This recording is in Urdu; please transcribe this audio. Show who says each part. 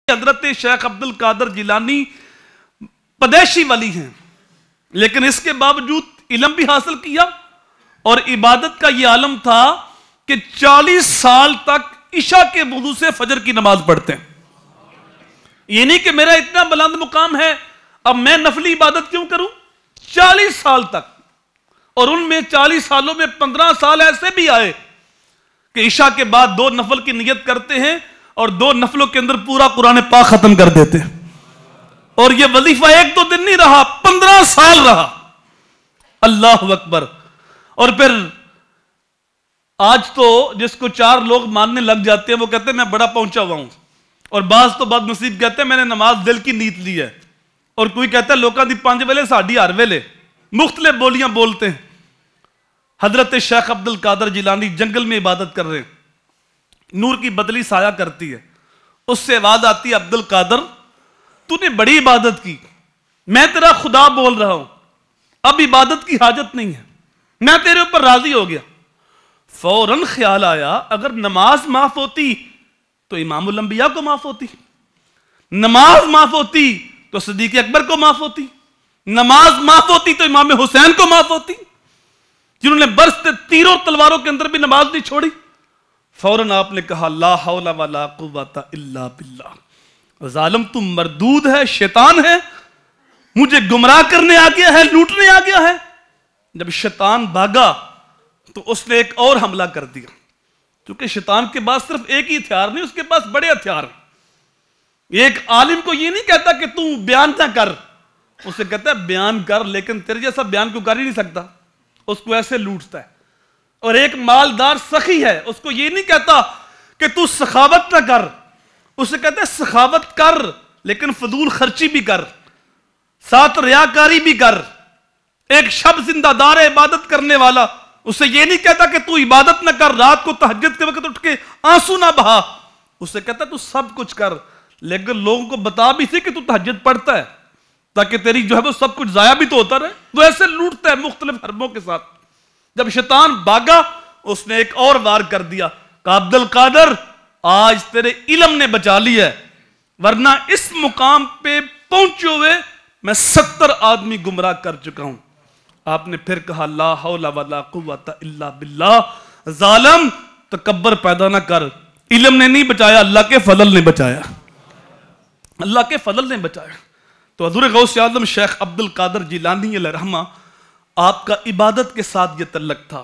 Speaker 1: حضرت شیخ عبد القادر جیلانی پدیشی ولی ہیں، لیکن اس کے باوجود علم بھی حاصل کیا اور عبادت کا یہ عالم تھا کہ 40 سال تک عشاء کے وضو سے فجر کی نماز پڑھتے ہیں۔ یہ نہیں کہ میرا اتنا بلند مقام ہے اب میں نفلی عبادت کیوں کروں، 40 سال تک، اور ان میں 40 سالوں میں 15 سال ایسے بھی آئے کہ عشاء کے بعد 2 نفل کی نیت کرتے ہیں اور 2 نفلوں کے اندر پورا قرآن پاک ختم کر دیتے ہیں، اور یہ وظیفہ 1-2 دن نہیں رہا، 15 سال رہا۔ اللہ اکبر۔ اور پھر آج تو جس کو 4 لوگ ماننے لگ جاتے ہیں وہ کہتے ہیں میں بڑا پہنچا ہوا ہوں، اور بعض تو بد نصیب کہتے ہیں میں نے نماز دل کی نیت لی ہے، اور کوئی کہتا ہے لوکاں دی 5 ویلے ساڈی ہر ویلے، مختلف بولیاں بولتے ہیں۔ حضرت شیخ عبد القادر جیلانی جنگل میں عبادت کر رہے ہیں، نور کی بدلی سایہ کرتی ہے، اس سے آواز آتی ہے عبد القادر تو نے بڑی عبادت کی، میں تیرا خدا بول رہا ہوں، اب عبادت کی حاجت نہیں ہے، میں تیرے اوپر راضی ہو گیا۔ فوراً خیال آیا اگر نماز معاف ہوتی تو امام الانبیاء کو معاف ہوتی، نماز معاف ہوتی تو صدیق اکبر کو معاف ہوتی، نماز معاف ہوتی تو امام حسین کو معاف ہوتی، جنہوں نے برستے تیروں تلواروں کے اندر بھی نماز نہیں چھوڑی۔ فوراً آپ نے کہا لا حول ولا قوت الا باللہ، ظالم تم مردود ہے، شیطان ہے، مجھے گمراہ کرنے آ گیا ہے، لوٹنے آ گیا ہے۔ جب شیطان بھاگا تو اس نے ایک اور حملہ کر دیا، کیونکہ شیطان کے پاس صرف ایک ہی ہتھیار نہیں، اس کے پاس بڑے ہتھیار ہیں۔ ایک عالم کو یہ نہیں کہتا کہ تو بیان نہ کر، اسے کہتا ہے بیان کر لیکن تیرے جیسا بیان کو کر ہی نہیں سکتا، اس کو ایسے لوٹتا ہے۔ اور ایک مالدار سخی ہے، اس کو یہ نہیں کہتا کہ تو سخاوت نہ کر، اسے کہتا ہے سخاوت کر لیکن فضول خرچی بھی کر، ساتھ ریاکاری بھی کر۔ ایک شب زندہ دار عبادت کرنے والا، اسے یہ نہیں کہتا کہ تو عبادت نہ کر، رات کو تہجد کے وقت اٹھ کے آنسو نہ بہا، اسے کہتا ہے تو سب کچھ کر لیکن لوگوں کو بتا بھی سی کہ تو تہجد پڑھتا ہے تاکہ تیری جو ہے وہ سب کچھ ضائع بھی تو ہوتا رہے۔ وہ ایسے لوٹتا ہے مختلف حربوں کے ساتھ۔ جب شیطان بھاگا اس نے ایک اور وار کر دیا، کہا عبد القادر آج تیرے علم نے بچا لیا ہے، ورنہ اس مقام پہ پہنچے ہوئے میں 70 آدمی گمراہ کر چکا ہوں۔ آپ نے پھر کہا لا حول ولا قوت الا باللہ، ظالم تکبر پیدا نہ کر، علم نے نہیں بچایا، اللہ کے فضل نے بچایا، اللہ کے فضل نے بچایا۔ تو حضور غوث اعظم شیخ عبد القادر جیلانی علیہ رحمہ آپ کا عبادت کے ساتھ یہ تعلق تھا۔